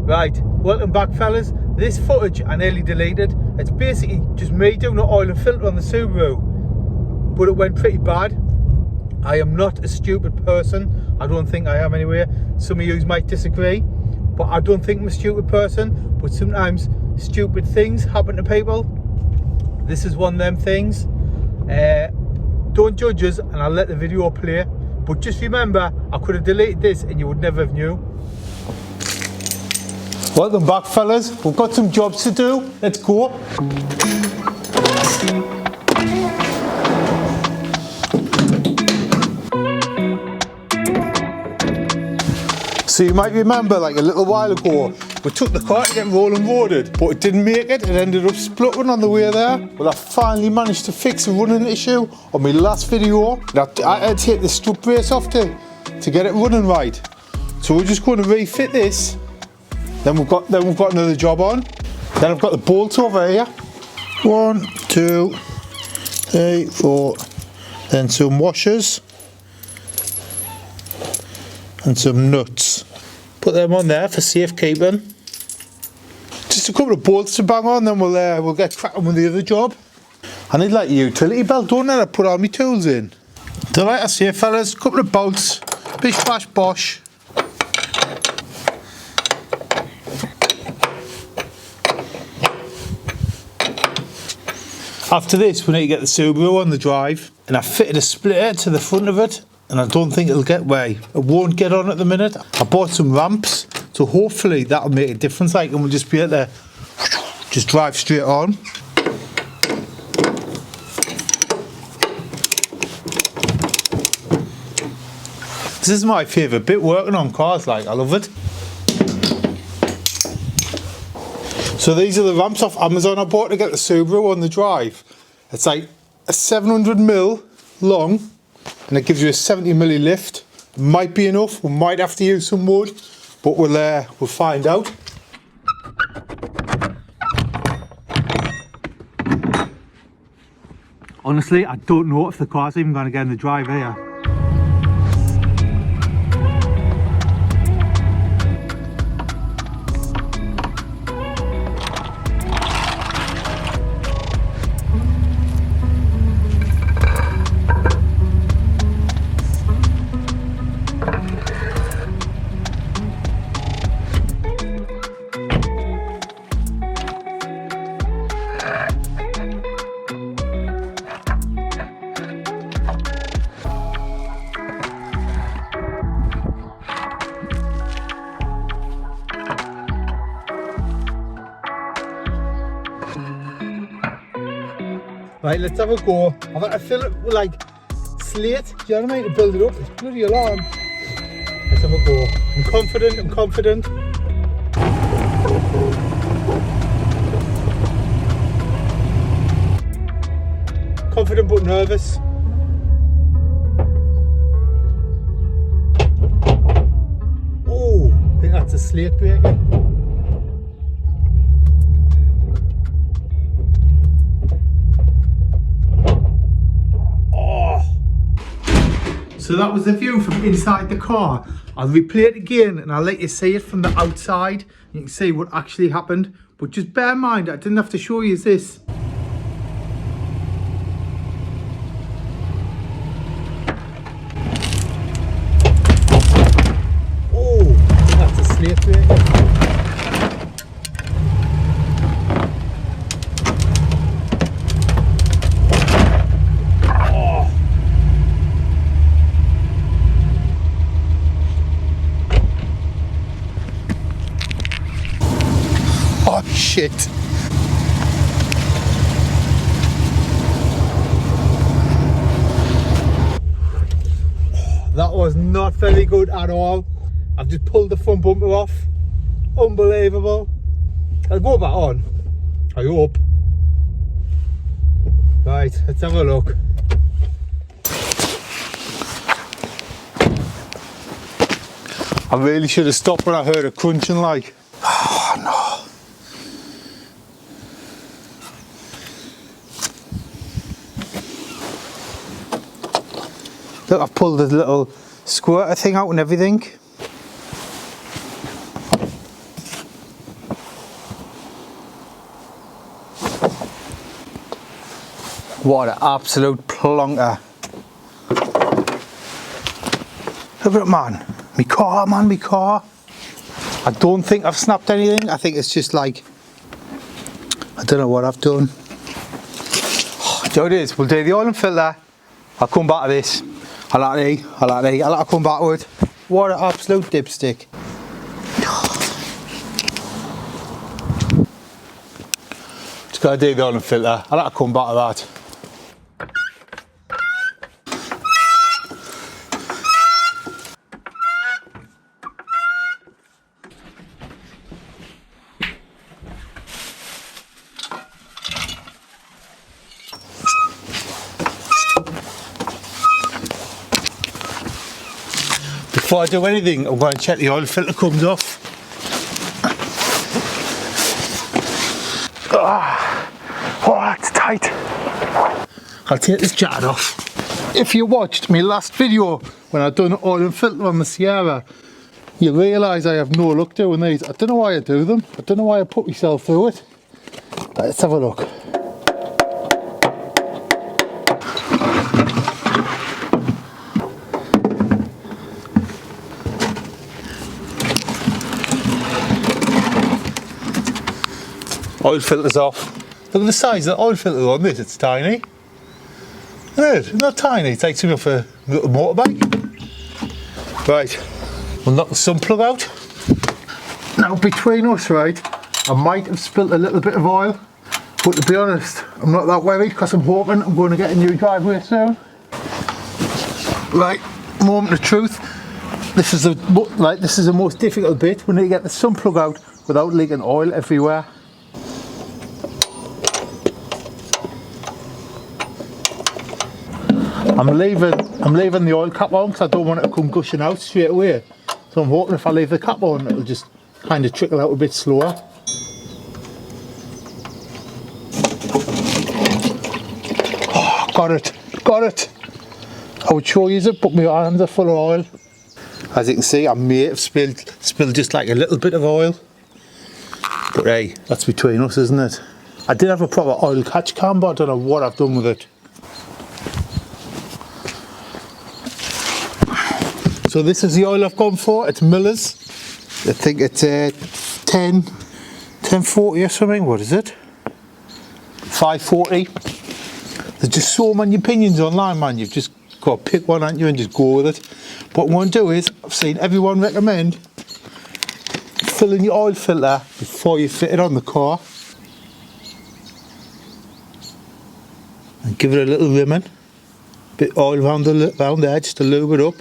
Right, welcome back fellas. This footage I nearly deleted. It's basically just me doing the oil and filter on the Subaru, but it went pretty bad. I am not a stupid person. I don't think I am anyway. Some of you might disagree, but I don't think I'm a stupid person. But sometimes stupid things happen to people. This is one of them things. Don't judge us, and I'll let the video play. But just remember, I could have deleted this and you would never have knew. Welcome back fellas, we've got some jobs to do, let's go. So you might remember, like a little while ago, we took the car to get rolling roaded, but it didn't make it. It ended up spluttering on the way there. Well, I finally managed to fix a running issue on my last video. I had to take the strut brace off to get it running right. So we're just going to refit this. Then we've got another job on. Then I've got the bolts over here. 1, 2, 3, 4. Then some washers and some nuts. Put them on there for safekeeping. Just a couple of bolts to bang on, then we'll get cracking with the other job. I need like a utility belt, don't I, to put all my tools in. So like I say fellas, a couple of bolts, bish bash bosh. After this we need to get the Subaru on the drive, and I fitted a splitter to the front of it, and I don't think it'll get way. It won't get on at the minute. I bought some ramps, so hopefully that'll make a difference, like, and we'll just be able to just drive straight on. This is my favourite bit, working on cars, like, I love it. So these are the ramps off Amazon I bought to get the Subaru on the drive. It's like a 700mm long, and it gives you a 70mm lift. Might be enough, we might have to use some wood, but we'll find out. Honestly, I don't know if the car's even going to get in the drive here. Right, let's have a go. I've had to fill it with like slate, do you know what I mean, to build it up. It's bloody alarm. Let's have a go. I'm confident, I'm confident. Confident but nervous. Oh, I think that's a slate breaker. So that was the view from inside the car. I'll replay it again and I'll let you see it from the outside. You can see what actually happened. But just bear in mind, I didn't have to show you this. Oh, that's a slate breaker. Oh shit. That was not very good at all. I've just pulled the front bumper off. Unbelievable. I'll go back on, I hope. Right, let's have a look. I really should have stopped when I heard it crunching like. Oh no. Look, I've pulled the little squirter thing out and everything. What an absolute plonker. Look at it, man. Me car, man, me car. I don't think I've snapped anything. I think it's just like, I don't know what I've done. So it is, we'll do the oil and filter. I'll come back to this. I like to come back to it. What an absolute dipstick. Just gotta do the oil and filter. I like to come back to that. Before I do anything, I'm going to check the oil filter comes off. Oh, that's tight. I'll take this jacket off. If you watched my last video when I done oil and filter on the Sierra, you realise I have no luck doing these. I don't know why I do them. I don't know why I put myself through it. Let's have a look. Oil filter's off. Look at the size of the oil filter on this, it's tiny. It's not tiny, it takes me off a little motorbike. Right, we'll knock the sun plug out. Now between us, right, I might have spilt a little bit of oil, but to be honest, I'm not that worried because I'm hoping I'm going to get a new driveway soon. Right, moment of truth. This is the most difficult bit. We need to get the sun plug out without leaking oil everywhere. I'm leaving the oil cap on because I don't want it to come gushing out straight away. So I'm hoping if I leave the cap on, it'll just kind of trickle out a bit slower. Oh, got it. I would show you it, but my hands are full of oil. As you can see, I may have spilled just like a little bit of oil. But hey, that's between us, isn't it? I did have a proper oil catch cam, but I don't know what I've done with it. So this is the oil I've gone for. It's Miller's. I think it's 1040 or something. What is it? 540. There's just so many opinions online, man. You've just got to pick one, haven't you, and just go with it. What I'm going to do is, I've seen everyone recommend filling your oil filter before you fit it on the car. And give it a little rimming. Bit of oil around the edge to lube it up.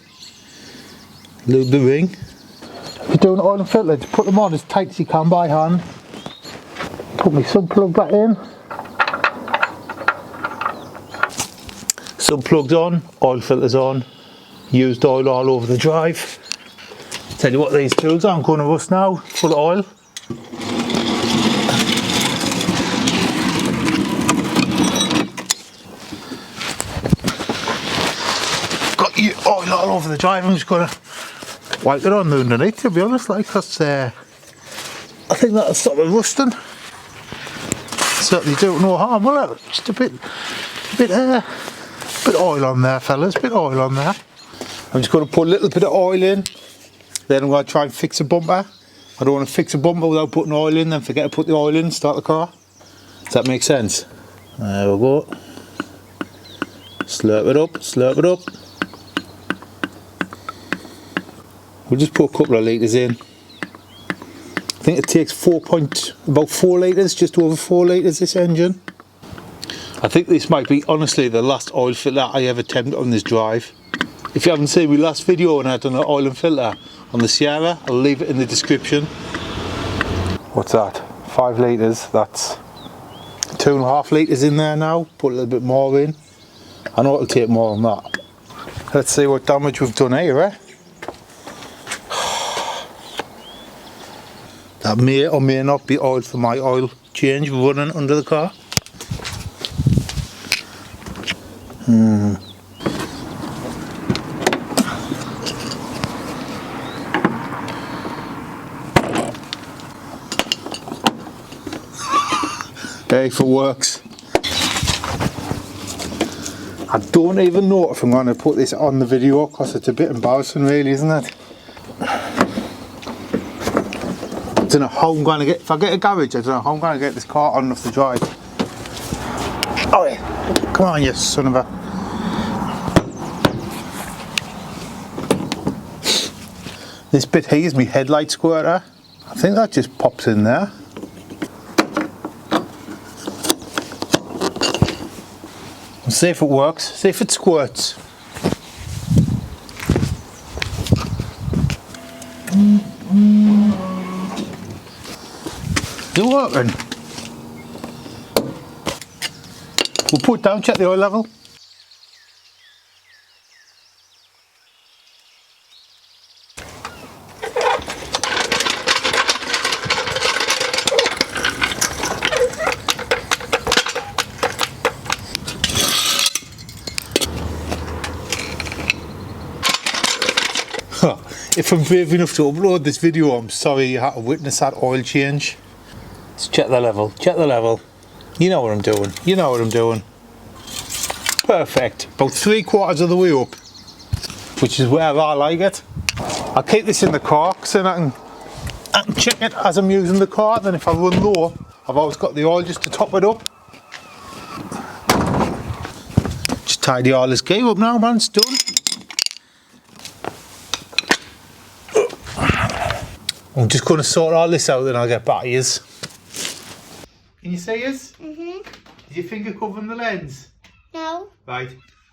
Lube the ring. If you're doing oil and filter, just put them on as tight as you can by hand. Put my sub plug back in. Sub plugs on, oil filters on. Used oil all over the drive. Tell you what, these tools aren't going to rust now, full of oil. Got your oil all over the drive. I'm just going to wipe it on underneath, to be honest, like, because I think that'll stop it rusting. Certainly do no harm, will it? Just a bit oil on there, fellas, bit oil on there. I'm just going to put a little bit of oil in, then I'm going to try and fix a bumper. I don't want to fix a bumper without putting oil in, then forget to put the oil in, start the car. Does that make sense? There we go. Slurp it up, slurp it up. We'll just put a couple of litres in. I think it takes about 4 litres, just over 4 litres, this engine. I think this might be, honestly, the last oil filter I ever attempted on this drive. If you haven't seen my last video and I've done an oil and filter on the Sierra, I'll leave it in the description. What's that? 5 litres, that's 2.5 litres in there now. Put a little bit more in. I know it'll take more than that. Let's see what damage we've done here, eh? That may or may not be oil for my oil change running under the car. Hey, if it works. I don't even know if I'm going to put this on the video because it's a bit embarrassing really, isn't it? I don't know how I'm going to get, if I get a garage, I don't know how I'm going to get this car on enough to drive. Oh yeah, come on you son of a... This bit here is my headlight squirter. I think that just pops in there. Let's see if it works, see if it squirts. Is it working? We'll put it down, check the oil level. If I'm brave enough to upload this video, I'm sorry you had to witness that oil change. Let's check the level, check the level. You know what I'm doing, you know what I'm doing. Perfect, about 3/4 of the way up, which is where I like it. I'll keep this in the car so I can check it as I'm using the car. Then if I run low, I've always got the oil just to top it up. Just tidy all this gear up now, man, it's done. I'm just going to sort all this out, then I'll get back to yous. Can you see us? Is your finger covering the lens? No. Right.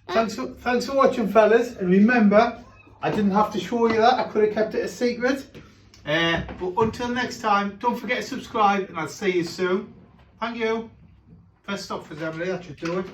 Thanks for watching, fellas. And remember, I didn't have to show you that. I could have kept it a secret. But until next time, don't forget to subscribe, and I'll see you soon. Thank you. Press stop for Emily, that should do it.